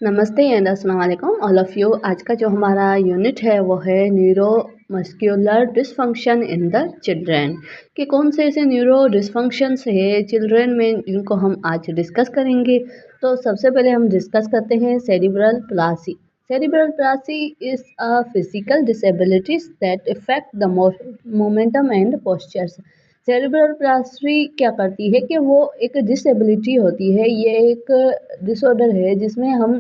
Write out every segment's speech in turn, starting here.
नमस्ते एंड अस्सलाम वालेकुम ऑल ऑफ़ यू। आज का जो हमारा यूनिट है वो है neuro muscular dysfunction in the children कि कौन से ऐसे न्यूरो डिसफंक्शंस है चिल्ड्रन में जिनको हम आज डिस्कस करेंगे। तो सबसे पहले हम डिस्कस करते हैं cerebral Plassey. Cerebral Plassey is a physical disabilities that effect the momentum and postures. Cerebral Plassey क्या करती है कि वो एक डिसेबिलिटी होती है, ये एक डिसऑर्डर है जिसमें हम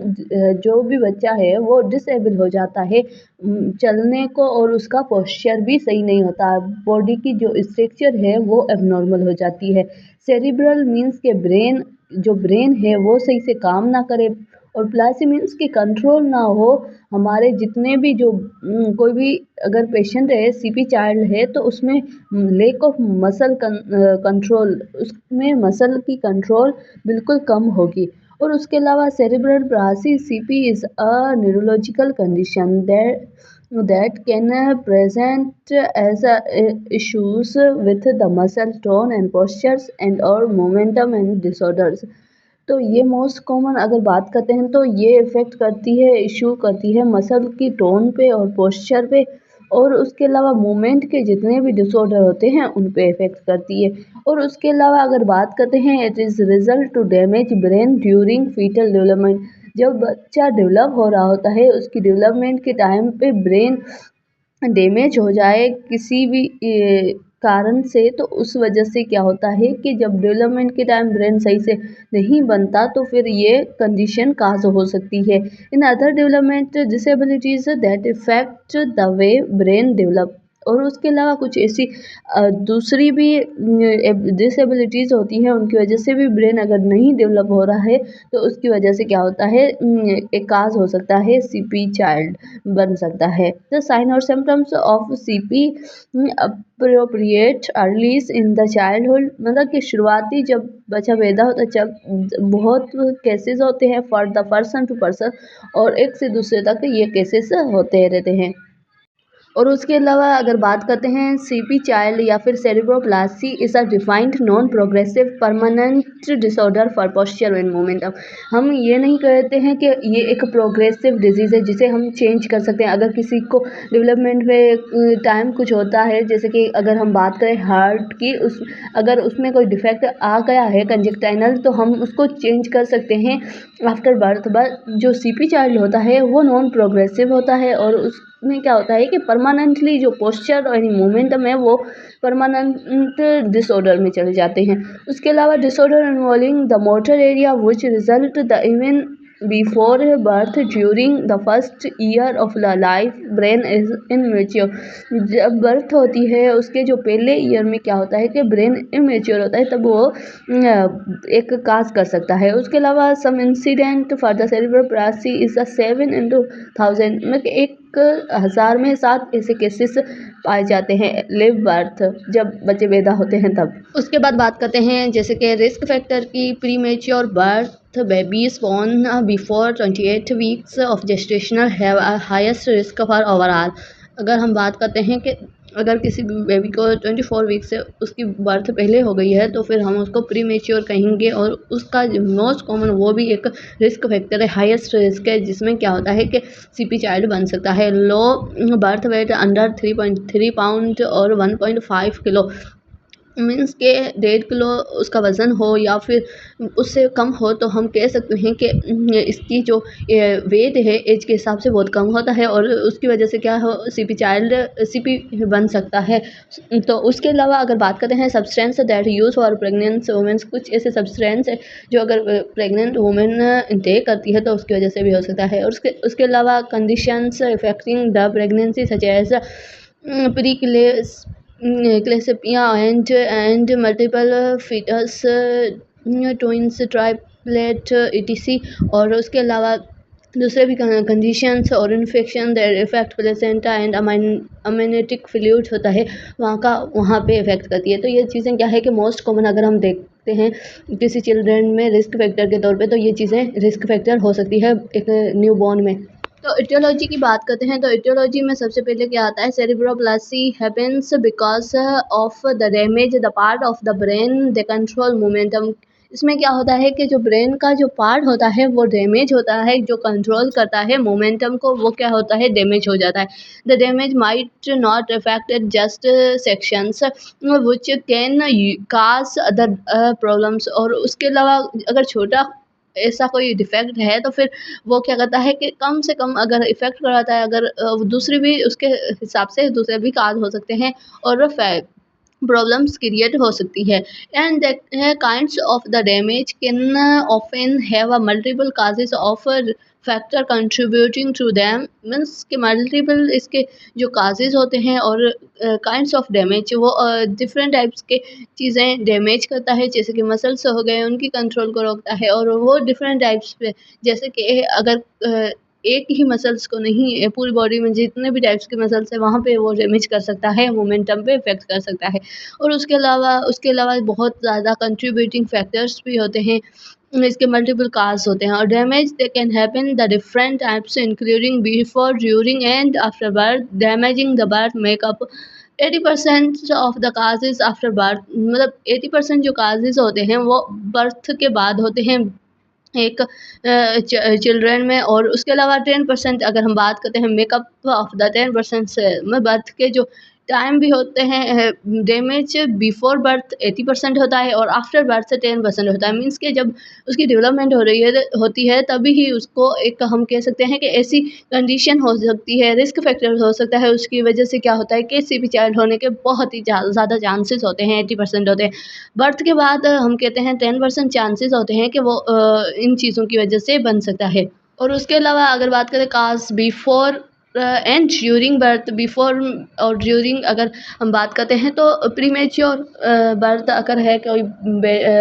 जो भी बच्चा है वो डिसेबल हो जाता है चलने को, और उसका पोस्चर भी सही नहीं होता, बॉडी की जो स्ट्रक्चर है वो एबनॉर्मल हो जाती है। सेरिब्रल मीन्स के ब्रेन, जो ब्रेन है वो सही से काम ना करे, और प्लासी मीन्स कि कंट्रोल ना हो हमारे जितने भी जो कोई भी अगर पेशेंट है सीपी चाइल्ड है तो उसमें लेक ऑफ मसल कंट्रोल, उसमें मसल की कंट्रोल बिल्कुल कम होगी। और उसके अलावा cerebral Plassey CP is a neurological condition that can present as issues with the muscle tone and postures and or momentum and disorders। तो ये मोस्ट कॉमन अगर बात करते हैं तो ये इफ़ेक्ट करती है, इशू करती है मसल की टोन पे और पोस्चर पे, और उसके अलावा मूवमेंट के जितने भी डिसऑर्डर होते हैं उन पे इफ़ेक्ट करती है। और उसके अलावा अगर बात करते हैं it is result to damage brain during foetal development. जब बच्चा डेवलप हो रहा होता है उसकी डेवलपमेंट के टाइम पे ब्रेन डैमेज हो जाए किसी भी कारण से, तो उस वजह से क्या होता है कि जब डेवलपमेंट के टाइम ब्रेन सही से नहीं बनता तो फिर ये कंडीशन काज हो सकती है। In other development disabilities that effect the way brain develop. और उसके अलावा कुछ ऐसी दूसरी भी डिसेबिलिटीज़ होती हैं उनकी वजह से भी ब्रेन अगर नहीं डेवलप हो रहा है तो उसकी वजह से क्या होता है, एक काज हो सकता है, सीपी चाइल्ड बन सकता है। द साइन और symptoms of CP appropriate early in the childhood, मतलब कि शुरुआती जब बच्चा पैदा होता है जब बहुत केसेस होते हैं for the person to person, और एक से दूसरे तक ये केसेस होते रहते हैं। और उसके अलावा अगर बात करते हैं सीपी चाइल्ड या फिर cerebral palsy is a defined non progressive permanent disorder for posture and momentum. हम ये नहीं कहते हैं कि ये एक प्रोग्रेसिव डिजीज़ है जिसे हम चेंज कर सकते हैं। अगर किसी को डेवलपमेंट में टाइम कुछ होता है, जैसे कि अगर हम बात करें हार्ट की, उस अगर उसमें कोई डिफेक्ट आ गया है कंजक्टाइनल तो हम उसको चेंज कर सकते हैं आफ्टर बर्थ। बट जो सीपी चाइल्ड होता है वो नॉन प्रोग्रेसिव होता है, और उसमें क्या होता है कि परमानेंटली जो पोस्चर और मोमेंटम है वो परमानेंट डिसऑर्डर में चले जाते हैं। उसके अलावा disorder involving the motor area which result the even before birth during the first year of the life brain is immature. जब बर्थ होती है उसके जो पहले ईयर में क्या होता है कि ब्रेन इमेच्योर होता है, तब वो एक काज कर सकता है। उसके अलावा some incident for the cerebral palsy is a 7/1000, मतलब 1000 में 7 ऐसे केसेस पाए जाते हैं लिव बर्थ, जब बच्चे पैदा होते हैं तब। उसके बाद बात करते हैं जैसे कि रिस्क फैक्टर की। Premature birth babies born before 28 weeks of gestational have a highest risk for overall. अगर हम बात करते हैं कि अगर किसी बेबी को 24 वीक से उसकी बर्थ पहले हो गई है तो फिर हम उसको प्री मेच्योर कहेंगे, और उसका जो मोस्ट कॉमन वो भी एक रिस्क फैक्टर है, हाईएस्ट रिस्क है, जिसमें क्या होता है कि सीपी चाइल्ड बन सकता है। Low birth weight under 3.3 pound और 1.5 किलो, मीन्स के 1.5 किलो उसका वज़न हो या फिर उससे कम हो तो हम कह सकते हैं कि इसकी जो वेट है एज के हिसाब से बहुत कम होता है, और उसकी वजह से क्या हो सीपी चाइल्ड सीपी बन सकता है। तो उसके अलावा अगर बात करते हैं substance that use for pregnant women's, कुछ ऐसे सब्सटेंस है जो अगर प्रेग्नेंट वुमेन इंटेक करती है तो उसकी वजह से भी हो सकता है। और उसके अलावा conditions affecting the pregnancy such as pre eclampsia and multiple fetus twins triplet ETC. और उसके अलावा दूसरे भी कंडीशंस और infection that affect placenta and amniotic fluid होता है वहाँ पे इफेक्ट करती है। तो ये चीज़ें क्या है कि मोस्ट कॉमन अगर हम देखते हैं किसी चिल्ड्रन में रिस्क फैक्टर के तौर पे, तो ये चीज़ें रिस्क फैक्टर हो सकती है एक न्यू बॉर्न में। तो इटियोलॉजी की बात करते हैं तो इटियोलॉजी में सबसे पहले क्या आता है, cerebral palsy happens because of the damage the part of the brain the control momentum. इसमें क्या होता है कि जो ब्रेन का जो पार्ट होता है वो डैमेज होता है, जो कंट्रोल करता है मोमेंटम को, वो क्या होता है, डैमेज हो जाता है। The damage might not affect just sections which can cause other problems. और उसके अलावा अगर छोटा ऐसा कोई डिफेक्ट है तो फिर वो क्या करता है कि कम से कम अगर इफ़ेक्ट कराता है, अगर दूसरी भी उसके हिसाब से दूसरे भी काज हो सकते हैं और प्रॉब्लम्स क्रिएट हो सकती है। And that kinds of the damage can often have a multiple causes of factor contributing to them. Means के मल्टीपल इसके जो काजेस होते हैं और काइंड्स ऑफ डैमेज वो डिफरेंट टाइप्स के चीज़ें डैमेज करता है, जैसे कि मसल्स हो गए उनकी कंट्रोल को रोकता है, और वो डिफरेंट टाइप्स पे, जैसे कि अगर एक ही मसल्स को नहीं, पूरी बॉडी में जितने भी टाइप्स के मसल्स हैं वहाँ पे वो डैमेज कर सकता है, मोमेंटम पे इफ़ेक्ट कर सकता है। और उसके अलावा बहुत ज़्यादा कंट्रीब्यूटिंग फैक्टर्स भी होते हैं, इसके मल्टीपल काज़ होते हैं। और damage they can happen the different types including before, during and after birth. Damaging the birth makeup 80% of the causes after birth. मतलब 80% जो काजेज़ होते हैं वो बर्थ के बाद होते हैं एक चिल्ड्रन में। और उसके अलावा 10% अगर हम बात करते हैं मेकअप ऑफ द 10% से में बर्थ के जो टाइम भी होते हैं, डैमेज बिफोर बर्थ 80% होता है और आफ्टर बर्थ से 10% होता है। मीन्स कि जब उसकी डेवलपमेंट हो रही है होती है तभी ही उसको एक हम कह सकते हैं कि ऐसी कंडीशन हो सकती है, रिस्क फैक्टर हो सकता है, उसकी वजह से क्या होता है कि CP चाइल्ड होने के बहुत ही ज़्यादा चांसेस होते हैं, 80% होते हैं। बर्थ के बाद हम कहते हैं 10% चांसेस होते हैं कि वो इन चीज़ों की वजह से बन सकता है। और उसके अलावा अगर बात करें cause before and during birth, before और ड्यूरिंग अगर हम बात करते हैं तो प्रीमेच्योर बर्थ अगर है कोई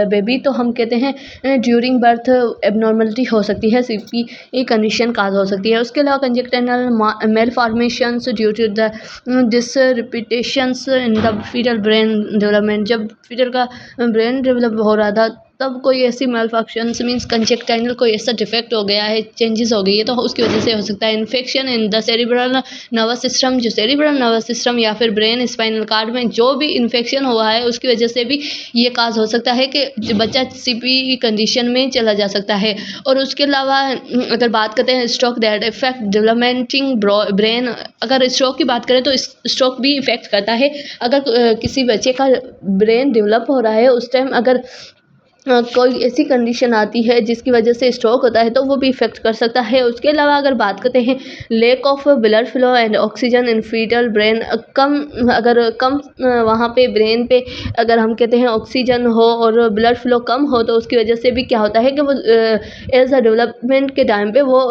बेबी तो हम कहते हैं ड्यूरिंग बर्थ एबनॉर्मलिटी हो सकती है, CP कंडीशन काज हो सकती है। उसके अलावा congenital malformations due to the this repetitions in the fetal brain development. जब फीटल का ब्रेन डेवलप हो रहा था तब कोई ऐसी मेल फंक्शंस मीन्स कंजेक्टाइनल कोई ऐसा डिफेक्ट हो गया है, चेंजेस हो गई है, तो उसकी वजह से हो सकता है। Infection in the cerebral nervous system, जो सेरिब्रल नर्वस सिस्टम या फिर ब्रेन स्पाइनल कार्ड में जो भी इन्फेक्शन हुआ है उसकी वजह से भी ये काज हो सकता है कि जो बच्चा CP कंडीशन में चला जा सकता है। और उसके अलावा अगर बात करते हैं स्ट्रोक दैट इफेक्ट डेवलपमेंटिंग ब्रेन, अगर स्ट्रोक की बात करें तो स्ट्रोक भी इफेक्ट करता है। अगर किसी बच्चे का ब्रेन डेवलप हो रहा है उस टाइम अगर कोई ऐसी कंडीशन आती है जिसकी वजह से स्ट्रोक होता है तो वो भी इफ़ेक्ट कर सकता है। उसके अलावा अगर बात करते हैं lack of blood flow and oxygen in fetal brain, कम वहाँ पे ब्रेन पे अगर हम कहते हैं ऑक्सीजन हो और ब्लड फ्लो कम हो तो उसकी वजह से भी क्या होता है कि वो एज अ डेवलपमेंट के टाइम पे वो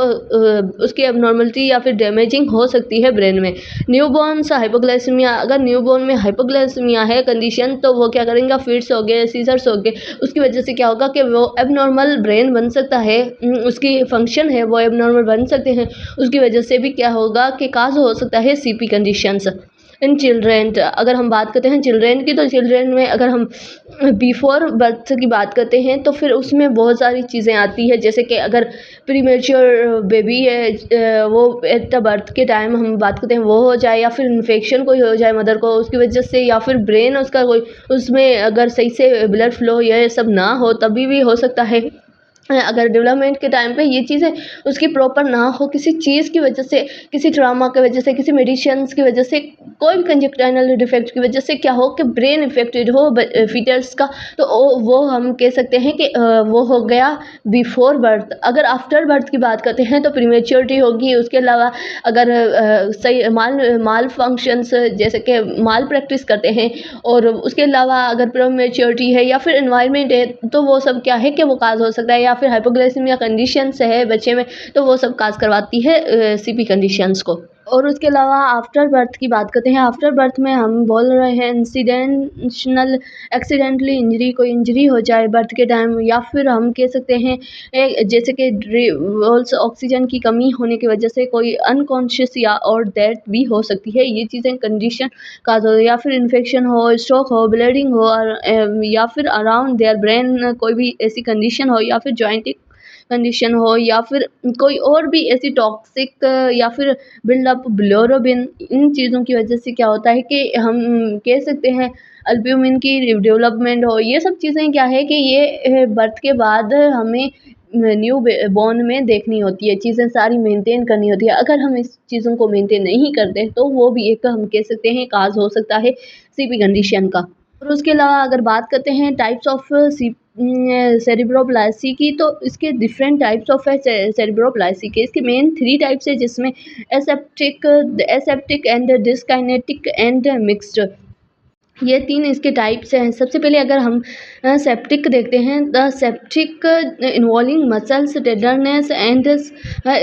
उसकी एबनॉर्मलिटी या फिर डैमेजिंग हो सकती है ब्रेन में। न्यूबॉर्न्स हाइपोग्लाइसेमिया, अगर न्यूबॉर्न में हाइपोग्लाइसेमिया है कंडीशन तो वो क्या करेंगे, फिट्स हो गए, सीजर्स हो गए, उसकी वजह से क्या होगा कि वो एबनॉर्मल ब्रेन बन सकता है, उसकी फंक्शन है वो एबनॉर्मल बन सकते हैं। उसकी वजह से भी क्या होगा कि काज हो सकता है CP कंडीशंस इन चिल्ड्रेन। अगर हम बात करते हैं चिल्ड्रेन की तो चिल्ड्रेन में अगर हम बिफोर बर्थ की बात करते हैं तो फिर उसमें बहुत सारी चीज़ें आती है, जैसे कि अगर प्रीमेच्योर बेबी है वो एट द बर्थ के टाइम हम बात करते हैं वो हो जाए, या फिर इन्फेक्शन कोई हो जाए मदर को उसकी वजह से, या फिर ब्रेन उसका कोई उसमें अगर सही से ब्लड फ्लो ये सब ना हो तभी भी हो सकता है। अगर डेवलपमेंट के टाइम पे ये चीज़ें उसकी प्रॉपर ना हो, किसी चीज़ की वजह से, किसी ट्रामा की वजह से, किसी मेडिसिन्स की वजह से, कोई भी कंजक्टाइनल डिफेक्ट की वजह से क्या हो कि ब्रेन इफेक्टेड हो फीटस का, तो वो हम कह सकते हैं कि वो हो गया बिफोर बर्थ। अगर आफ्टर बर्थ की बात करते हैं तो प्रीमेच्योरिटी होगी। उसके अलावा अगर सही माल फंक्शंस जैसे कि माल प्रैक्टिस करते हैं, और उसके अलावा अगर प्रीमेच्योरिटी है या फिर एनवायरनमेंट है तो वो सब क्या है कि वो काज हो सकता है, या फिर हाइपोग्लाइसेमिया कंडीशंस है बच्चे में तो वो सब काज करवाती है CP कंडीशंस को। और उसके अलावा आफ्टर बर्थ की बात करते हैं। आफ्टर बर्थ में हम बोल रहे हैं इंसिडेंशनल एक्सीडेंटली इंजरी, कोई इंजरी हो जाए बर्थ के टाइम, या फिर हम कह सकते हैं जैसे कि ऑक्सीजन की कमी होने की वजह से कोई अनकॉन्शियस या और डेथ भी हो सकती है। ये चीज़ें कंडीशन का हो, या फिर इन्फेक्शन हो, स्ट्रोक हो, ब्लीडिंग हो, और या फिर अराउंड देयर ब्रेन कोई भी ऐसी कंडीशन हो, या फिर जॉइंटिक कंडीशन हो या फिर कोई और भी ऐसी टॉक्सिक या फिर बिल्डअप बिलिरुबिन, इन चीज़ों की वजह से क्या होता है कि हम कह सकते हैं अल्ब्यूमिन की डेवलपमेंट हो। ये सब चीज़ें क्या है कि ये बर्थ के बाद हमें न्यू बॉर्न में देखनी होती है, चीज़ें सारी मेंटेन करनी होती है। अगर हम इस चीज़ों को मेंटेन नहीं करते तो वो भी एक हम कह सकते हैं काज हो सकता है सीपी कंडीशन का। और उसके अलावा अगर बात करते हैं टाइप्स ऑफ सेरिब्रोप्लासी की, तो इसके डिफरेंट टाइप्स ऑफ है सेरिब्रोप्लासी के। इसके मेन 3 टाइप्स है, जिसमें एसेप्टिक एंड डिसकाइनेटिक एंड मिक्स्ड, ये 3 इसके टाइप्स हैं। सबसे पहले अगर हम सेप्टिक देखते हैं, the spastic involving muscles tenderness and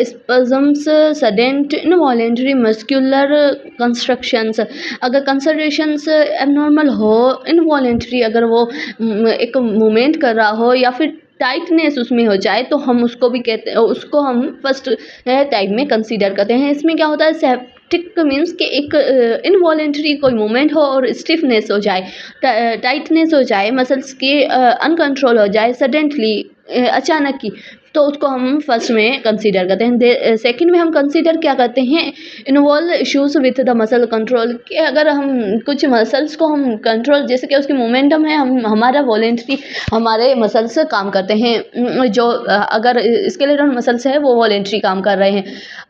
spasms sudden involuntary muscular constructions. अगर कंसंट्रेशंस एबनॉर्मल हो, इनवॉलेंटरी अगर वो एक मूवमेंट कर रहा हो या फिर टाइटनेस उसमें हो जाए, तो हम उसको भी कहते हैं, उसको हम फर्स्ट टाइप में कंसीडर करते हैं। इसमें क्या होता है, सेप्टिक मीन्स कि एक इनवॉलेंटरी कोई मूवमेंट हो और स्टिफनेस हो जाए, टाइटनेस हो जाए, मसल्स की अनकंट्रोल हो जाए सडनली, अचानक की, तो उसको हम फर्स्ट में कंसीडर करते हैं। सेकंड में हम कंसीडर क्या करते हैं, involve issues with the muscle control, कि अगर हम कुछ मसल्स को हम कंट्रोल, जैसे कि उसकी मोमेंटम है, हम हमारा वॉलेंट्री हमारे मसल्स काम करते हैं, जो अगर स्केलेटल मसल्स है वो वॉलेंट्री काम कर रहे हैं।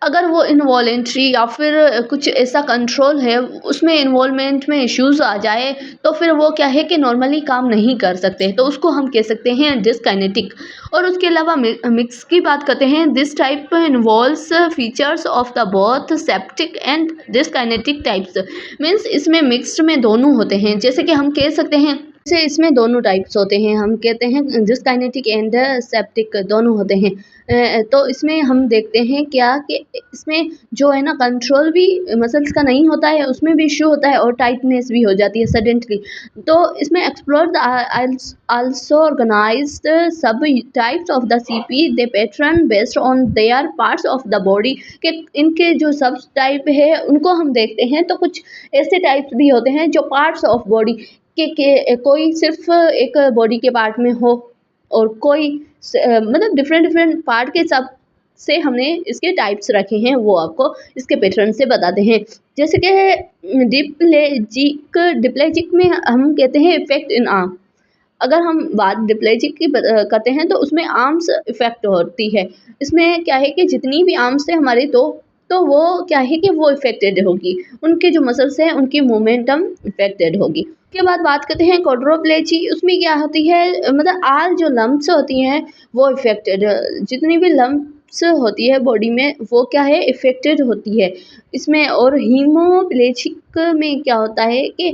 अगर वो इनवॉलेंट्री या फिर कुछ ऐसा कंट्रोल है उसमें इन्वॉल्वमेंट में इश्यूज आ जाए, तो फिर वो क्या है कि नॉर्मली काम नहीं कर सकते, तो उसको हम कह सकते हैं डिसकाइनेटिक। और उसके अलावा मिक्स की बात करते हैं, this type involves features of the both spastic and dyskinetic types, means इसमें मिक्स्ड में दोनों होते हैं। जैसे कि हम कह सकते हैं, जैसे इसमें दोनों टाइप्स होते हैं, हम कहते हैं डिसकाइनेटिक एंड सेप्टिक दोनों होते हैं। तो इसमें हम देखते हैं क्या कि इसमें जो है ना कंट्रोल भी मसल्स का नहीं होता है, उसमें भी इश्यू होता है और टाइटनेस भी हो जाती है सडनली। तो इसमें एक्सप्लोर आल्सो ऑर्गेनाइज्ड सब types of the CP they pattern based on their parts of the body, के इनके जो सब टाइप है उनको हम देखते हैं, तो कुछ ऐसे टाइप्स भी होते हैं जो पार्ट्स ऑफ बॉडी के कोई सिर्फ एक बॉडी के पार्ट में हो और कोई मतलब डिफरेंट पार्ट के सब से हमने इसके टाइप्स रखे हैं, वो आपको इसके पैटर्न से बताते हैं। जैसे कि डिप्लेजिक में हम कहते हैं इफेक्ट इन आर्म। अगर हम बात डिप्लेजिक की करते हैं तो उसमें आर्म्स इफेक्ट होती है। इसमें क्या है कि जितनी भी आर्म्स है हमारे, तो वो क्या है कि वो इफेक्टेड होगी, उनके जो मसल्स हैं उनकी मोमेंटम इफेक्टेड होगी। उसके बाद बात करते हैं क्वाड्रोप्लेजी, उसमें क्या होती है, मतलब आल जो लम्प्स होती हैं वो इफेक्टेड, जितनी भी लम्प्स होती है बॉडी में वो क्या है इफेक्टेड होती है इसमें। और हीमोप्लेजिक में क्या होता है कि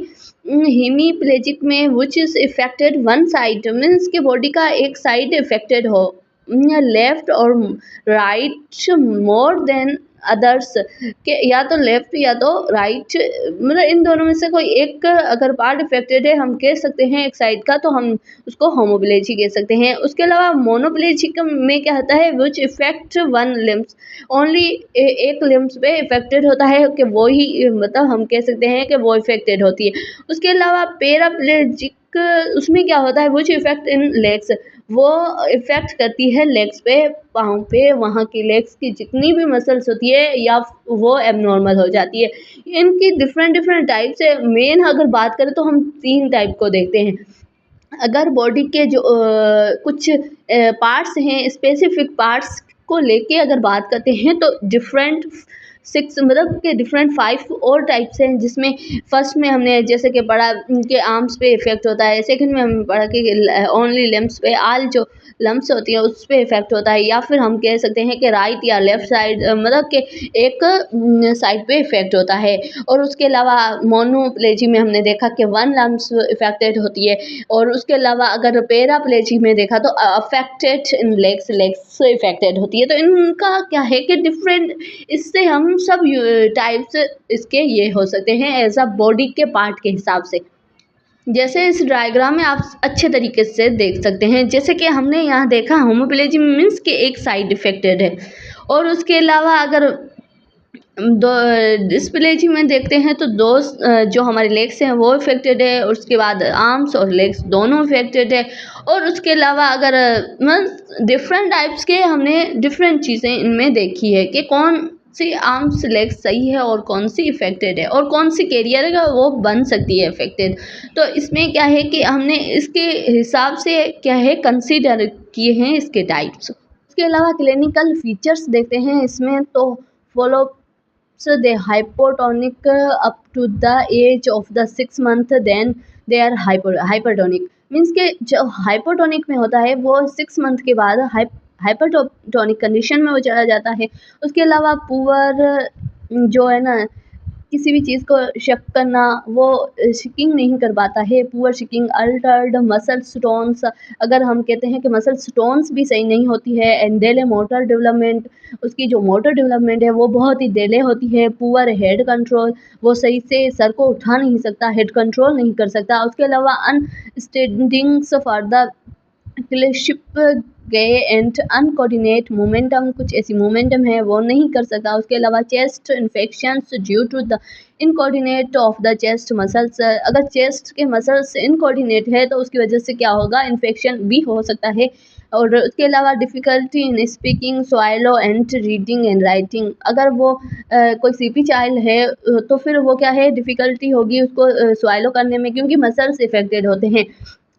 हीमीप्लेजिक में which is affected one side, means के बॉडी का एक साइड इफेक्टेड हो, लेफ्ट और राइट मोर देन अदर्स, के या तो लेफ्ट या तो राइट, मतलब इन दोनों में से कोई एक अगर पार्ट इफेक्टेड है, हम कह सकते हैं एक साइड का, तो हम उसको होमोप्लेजी कह सकते हैं। उसके अलावा मोनोप्लेजिक में क्या होता है, विच इफेक्ट वन लिम्स, ओनली एक लिम्स पे इफेक्टेड होता है, कि वो ही मतलब हम कह सकते हैं कि वो इफेक्टेड होती है। उसके अलावा पैराप्लेजिक, उसमें क्या होता है, विच इफेक्ट इन लेग्स, वो इफेक्ट करती है लेग्स पे, पाँव पे, वहाँ की लेग्स की जितनी भी मसल्स होती है या वो एबनॉर्मल हो जाती है। इनकी डिफरेंट टाइप्स है। मेन अगर बात करें तो हम 3 टाइप को देखते हैं। अगर बॉडी के जो कुछ पार्ट्स हैं, स्पेसिफिक पार्ट्स को लेके अगर बात करते हैं, तो डिफरेंट 6 मतलब के डिफरेंट 5 और टाइप्स हैं, जिसमें फर्स्ट में हमने जैसे कि पढ़ा उनके आर्म्स पे इफेक्ट होता है, सेकंड में हमने पढ़ा कि ओनली लिम्स पे, आल जो लम्प्स होती हैं उस पे इफेक्ट होता है, या फिर हम कह सकते हैं कि राइट या लेफ्ट साइड, मतलब कि एक साइड पे इफेक्ट होता है। और उसके अलावा मोनोप्लेजी में हमने देखा कि वन लम्प्स इफेक्टेड होती है। और उसके अलावा अगर पैराप्लेजी में देखा तो अफेक्टेड इन लेग्स इफेक्टेड होती है। तो इनका क्या है कि डिफरेंट, इससे हम सब टाइप्स इसके ये हो सकते हैं एज अ बॉडी के पार्ट के हिसाब से। जैसे इस डायग्राम में आप अच्छे तरीके से देख सकते हैं, जैसे कि हमने यहाँ देखा होमोप्लेजी मीन्स के एक साइड इफेक्टेड है। और उसके अलावा अगर दो डिस्प्लेजी में देखते हैं तो जो हमारे लेग्स हैं वो इफ़ेक्टेड है, उसके बाद आर्म्स और लेग्स दोनों इफ़ेक्टेड है। और उसके अलावा अगर डिफरेंट टाइप्स के हमने डिफरेंट चीज़ें इनमें देखी है कि कौन सी आर्म्स लेग्स सही है और कौन सी इफ़ेक्टेड है और कौन सी कैरियर का वो बन सकती है इफ़ेक्टेड। तो इसमें क्या है कि हमने इसके हिसाब से क्या है कंसीडर किए हैं इसके टाइप्स। इसके अलावा क्लिनिकल फीचर्स देखते हैं इसमें तो follow they hypotonic up to the age of the 6 month, then they are hypertonic means के जो हाइपोटोनिक में होता है वो 6 मंथ के बाद हाइपरटोनिक कंडीशन में वो चला जाता है। उसके अलावा पुअर जो है ना किसी भी चीज़ को शक करना वो शिकिंग नहीं कर पाता है, पुअर शिकिंग, अल्टर्ड मसल स्टोन्स, अगर हम कहते हैं कि मसल स्टोन्स भी सही नहीं होती है, एंड डिले मोटर डेवलपमेंट, उसकी जो मोटर डेवलपमेंट है वो बहुत ही डिले होती है, पुअर हेड कंट्रोल, वो सही से सर को उठा नहीं सकता, हेड कंट्रोल नहीं कर सकता। उसके अलावा अनस्टैंडिंग्स फॉर द क्लिशिप गए एंड अनकोऑर्डिनेट मोमेंटम, कुछ ऐसी मोमेंटम है वो नहीं कर सकता। उसके अलावा chest infections due to the incoordinate of the chest muscles, अगर चेस्ट के मसल्स इनकोऑर्डिनेट है तो उसकी वजह से क्या होगा, इन्फेक्शन भी हो सकता है। और उसके अलावा difficulty in speaking, swallow and reading and writing, अगर वो कोई सीपी चाइल्ड है तो फिर वो क्या है डिफ़िकल्टी होगी उसको स्वालो करने में क्योंकि मसल्स इफेक्टेड होते हैं।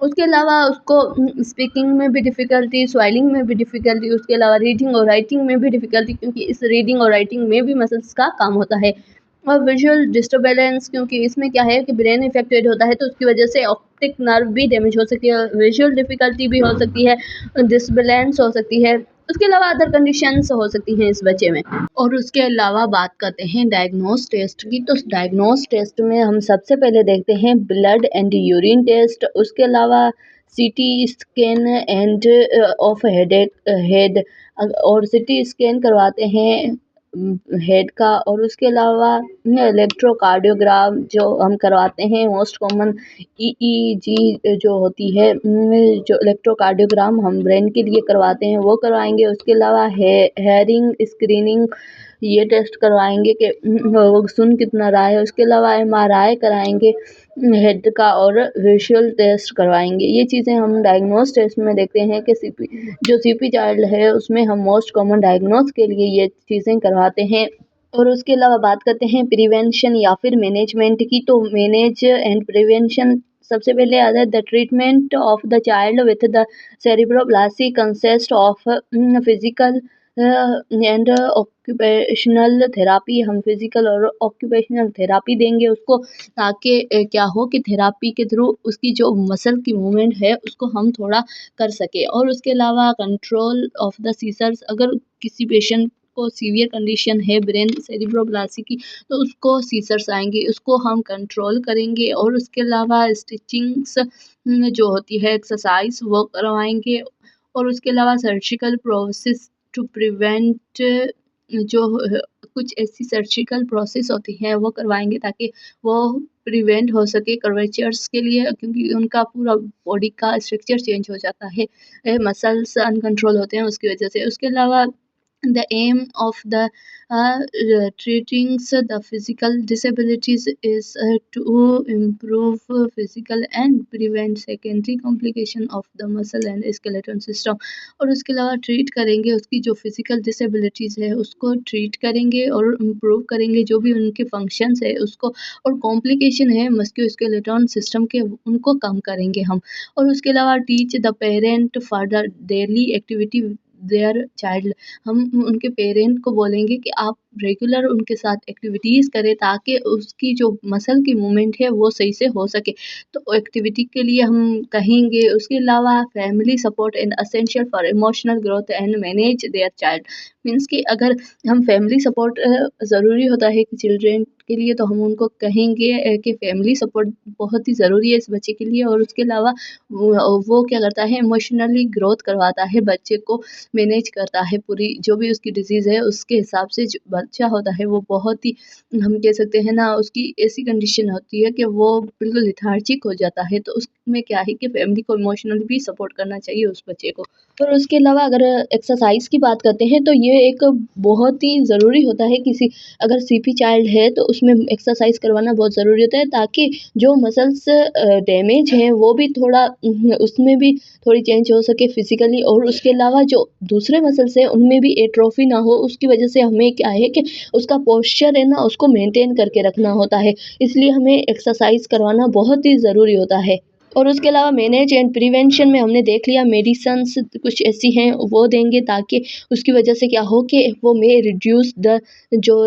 उसके अलावा उसको स्पीकिंग में भी डिफ़िकल्टी, स्वाइलिंग में भी डिफ़िकल्टी, उसके अलावा रीडिंग और राइटिंग में भी डिफ़िकल्टी क्योंकि इस रीडिंग और राइटिंग में भी मसल्स का काम होता है। और विजुअल डिस्टर्बेंस क्योंकि इसमें क्या है कि ब्रेन इफेक्टेड होता है तो उसकी वजह से ऑप्टिक नर्व भी डैमेज हो सकती है, विजुअल डिफ़िकल्टी भी हो सकती है, डिसबैलेंस हो सकती है। उसके अलावा अदर कंडीशंस हो सकती हैं इस बच्चे में। और उसके अलावा बात करते हैं डायग्नोस टेस्ट की, तो डायग्नोस टेस्ट में हम सबसे पहले देखते हैं ब्लड एंड यूरिन टेस्ट, उसके अलावा CT scan end of head, और सीटी स्कैन करवाते हैं हेड का, और उसके अलावा इलेक्ट्रोकार्डियोग्राम जो हम करवाते हैं मोस्ट कॉमन ईईजी जो होती है, जो इलेक्ट्रोकार्डियोग्राम हम ब्रेन के लिए करवाते हैं वो करवाएंगे। उसके अलावा हेयरिंग स्क्रीनिंग ये टेस्ट करवाएंगे कि वो सुन कितना रहा है। उसके अलावा एमआरआई कराएंगे हेड का और विजुअल टेस्ट करवाएंगे। ये चीज़ें हम डायग्नोस टेस्ट में देखते हैं कि सीपी चाइल्ड है उसमें हम मोस्ट कॉमन डायग्नोस के लिए ये चीज़ें करवाते हैं। और उसके अलावा बात करते हैं प्रिवेंशन या फिर मैनेजमेंट की, तो मैनेज एंड प्रिवेंशन सबसे पहले आता है the treatment of the child with the cerebral palsy consist of physical and occupational therapy, हम फिजिकल और ऑक्यूपेशनल थेरापी देंगे उसको ताकि क्या हो कि थेरापी के थ्रू उसकी जो मसल की मूवमेंट है उसको हम थोड़ा कर सके। और उसके अलावा कंट्रोल ऑफ द सीजर्स, अगर किसी पेशेंट को सीवियर कंडीशन है ब्रेन सेरिब्रोप्लास्टी की तो उसको सीजर्स आएंगे, उसको हम कंट्रोल करेंगे। और उसके अलावा स्टिचिंग्स जो होती है एक्सरसाइज वो करवाएंगे। और उसके अलावा सर्जिकल प्रोसेस टू प्रिवेंट जो कुछ ऐसी सर्जिकल प्रोसेस होती है वो करवाएंगे ताकि वो प्रिवेंट हो सके कर्वेचर्स के लिए, क्योंकि उनका पूरा बॉडी का स्ट्रक्चर चेंज हो जाता है, मसल्स अनकंट्रोल होते हैं उसकी वजह से। उसके अलावा the aim of the treating the physical disabilities is to improve physical and prevent secondary complication of the muscle and skeleton system। और उसके अलावा ट्रीट करेंगे उसकी जो फिजिकल डिसेबिलिटीज़ है उसको ट्रीट करेंगे और इम्प्रूव करेंगे जो भी उनके फंक्शंस है उसको, और कॉम्प्लिकेशन है मस्क्यूलोस्केलेटन सिस्टम के उनको कम करेंगे हम। और उसके अलावा teach the parent for the daily activity their child, हम उनके पेरेंट को बोलेंगे कि आप रेगुलर उनके साथ एक्टिविटीज़ करें ताकि उसकी जो मसल की मूवमेंट है वो सही से हो सके, तो एक्टिविटी के लिए हम कहेंगे। उसके अलावा family support and essential for emotional growth and manage their child, means कि अगर हम फैमिली सपोर्ट ज़रूरी होता है कि चिल्ड्रेन के लिए, तो हम उनको कहेंगे कि फैमिली सपोर्ट बहुत ही ज़रूरी है इस बच्चे के लिए। और उसके अलावा वो क्या करता है इमोशनली ग्रोथ करवाता है, बच्चे को मैनेज करता है, पूरी जो भी उसकी डिजीज़ है उसके हिसाब से बच्चा होता है वो बहुत ही, हम कह सकते हैं ना, उसकी ऐसी कंडीशन होती है कि वो बिल्कुल लेथार्जिक हो जाता है। तो उसमें क्या है कि फैमिली को इमोशनली भी सपोर्ट करना चाहिए उस बच्चे को। और उसके अलावा अगर एक्सरसाइज की बात करते हैं तो ये एक बहुत ही ज़रूरी होता है। किसी अगर सीपी चाइल्ड है तो उसमें एक्सरसाइज करवाना बहुत ज़रूरी होता है, ताकि जो मसल्स डैमेज हैं वो भी थोड़ा उसमें भी थोड़ी चेंज हो सके फिजिकली। और उसके अलावा जो दूसरे मसल्स हैं उनमें भी एट्रोफी ना हो, उसकी वजह से हमें क्या है कि उसका पोस्चर है ना उसको मेंटेन करके रखना होता है। इसलिए हमें एक्सरसाइज करवाना बहुत ही ज़रूरी होता है। और उसके अलावा मैनेज एंड प्रिवेंशन में हमने देख लिया, मेडिसिन्स कुछ ऐसी हैं वो देंगे, ताकि उसकी वजह से क्या हो कि वो मे रिड्यूस द जो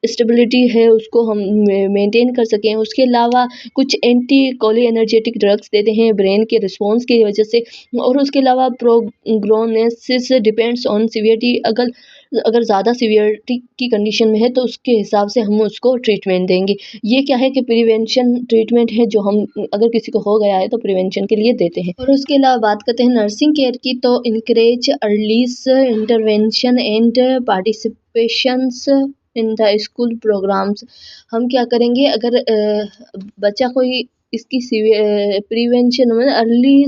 स्टेबिलिटी है उसको हम मेंटेन कर सकें। उसके अलावा कुछ एंटी कोलिनर्जेटिक ड्रग्स देते हैं ब्रेन के रिस्पॉन्स की वजह से। और उसके अलावा प्रोग्नोसिस डिपेंड्स ऑन सीवियरिटी। अगर अगर ज़्यादा सीवियरिटी की कंडीशन में है तो उसके हिसाब से हम उसको ट्रीटमेंट देंगे। ये क्या है कि प्रिवेंशन ट्रीटमेंट है जो हम अगर किसी को हो गया है तो प्रिवेंशन के लिए देते हैं। और उसके अलावा बात करते हैं नर्सिंग केयर की, तो encourage early intervention and participations in the school programs. हम क्या करेंगे, अगर बच्चा कोई इसकी प्रिवेंशन में अर्ली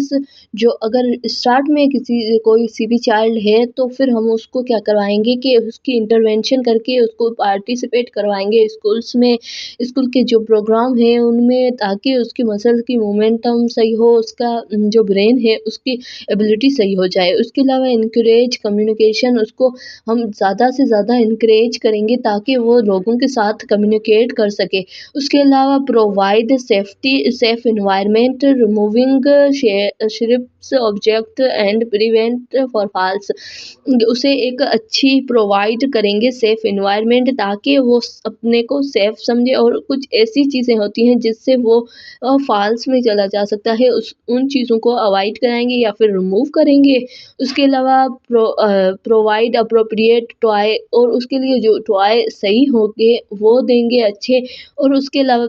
जो अगर स्टार्ट में किसी कोई सीबी चाइल्ड है तो फिर हम उसको क्या करवाएंगे कि उसकी इंटरवेंशन करके उसको पार्टिसिपेट करवाएंगे स्कूल्स में, स्कूल के जो प्रोग्राम है उनमें, ताकि उसकी मसल की मोमेंटम सही हो, उसका जो ब्रेन है उसकी एबिलिटी सही हो जाए। उसके अलावा इनकरेज कम्युनिकेशन, उसको हम ज़्यादा से ज़्यादा इनकरेज करेंगे ताकि वो लोगों के साथ कम्युनिकेट कर सके। उसके अलावा provide safe environment, removing ships object and prevent for falls. उसे एक अच्छी प्रोवाइड करेंगे सेफ इन्वायरमेंट, ताकि वो अपने को सेफ समझे। और कुछ ऐसी चीज़ें होती हैं जिससे वो फॉल्स में चला जा सकता है, उन चीज़ों को अवॉइड कराएंगे या फिर रिमूव करेंगे। उसके अलावा प्रोवाइड अप्रोप्रिएट टॉय, और उसके लिए जो टॉय सही होंगे वो देंगे अच्छे। और उसके अलावा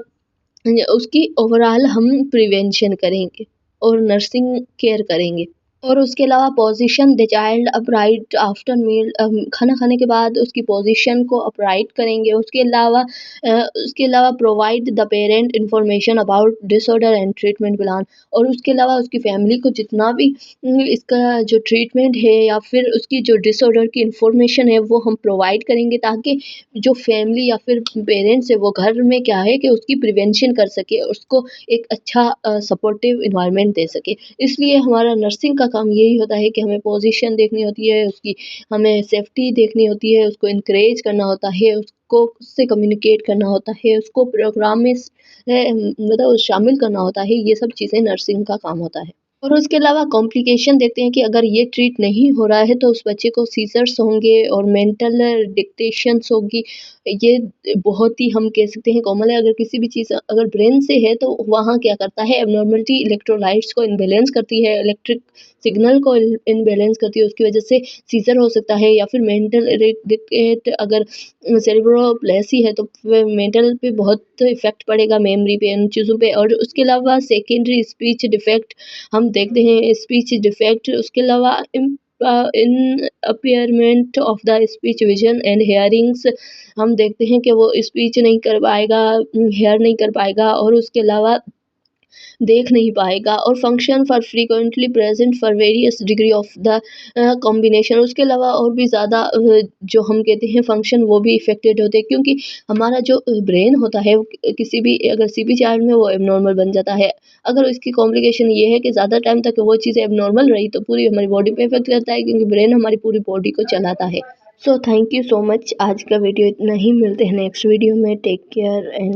उसकी ओवरऑल हम प्रिवेंशन करेंगे और नर्सिंग केयर करेंगे। और उसके अलावा position the child upright after meal, खाना खाने के बाद उसकी पोजीशन को अपराइट करेंगे। उसके अलावा provide the parent information about disorder and treatment plan. और उसके अलावा उसकी फैमिली को जितना भी इसका जो ट्रीटमेंट है या फिर उसकी जो डिसऑर्डर की इंफॉर्मेशन है वो हम प्रोवाइड करेंगे, ताकि जो फैमिली या फिर पेरेंट्स है वो घर में क्या है कि उसकी प्रिवेंशन कर सके, उसको एक अच्छा सपोर्टिव इन्वायरमेंट दे सके। इसलिए हमारा नर्सिंग का काम यही होता है कि हमें पोजीशन देखनी होती है उसकी, हमें सेफ्टी देखनी होती है, उसको इनकरेज करना होता है, उसको उससे कम्युनिकेट करना होता है, उसको प्रोग्राम में मतलब शामिल करना होता है। ये सब चीज़ें नर्सिंग का काम होता है। और उसके अलावा कॉम्प्लिकेशन देखते हैं कि अगर ये ट्रीट नहीं हो रहा है तो उस बच्चे को सीजर्स होंगे और मेंटल डिक्टेशंस होगी। ये बहुत ही हम कह सकते हैं कॉमन है। अगर किसी भी चीज़ अगर ब्रेन से है तो वहाँ क्या करता है, एब्नॉर्मलिटी इलेक्ट्रोलाइट्स को इम्बैलेंस करती है, इलेक्ट्रिक सिग्नल को इम्बैलेंस करती है, उसकी वजह से सीजर हो सकता है। या फिर मेंटल डिक्टेट, अगर सेरेब्रोप्लेसी है तो मेंटल पे बहुत इफेक्ट पड़ेगा, मेमोरी पे, इन चीज़ों पे। और उसके अलावा सेकेंडरी स्पीच डिफेक्ट हम देखते हैं, स्पीच डिफेक्ट। उसके अलावा impairment of the speech vision and hearings, हम देखते हैं कि वो स्पीच नहीं कर पाएगा, हेयर नहीं कर पाएगा, और उसके अलावा देख नहीं पाएगा। और function for frequently present for various degree of the combination. उसके अलावा और भी ज़्यादा जो हम कहते हैं फंक्शन वो भी इफेक्टेड होते हैं, क्योंकि हमारा जो ब्रेन होता है वो किसी भी अगर सीपी चाइल्ड में वो एबनॉर्मल बन जाता है। अगर इसकी कॉम्प्लिकेशन ये है कि ज़्यादा टाइम तक वो चीज़ें एबनॉर्मल रही तो पूरी हमारी बॉडी पे इफेक्ट करता है, क्योंकि ब्रेन हमारी पूरी बॉडी को चलाता है। So thank you so much. आज का वीडियो इतना ही, मिलते हैं नेक्स्ट वीडियो में। Take care and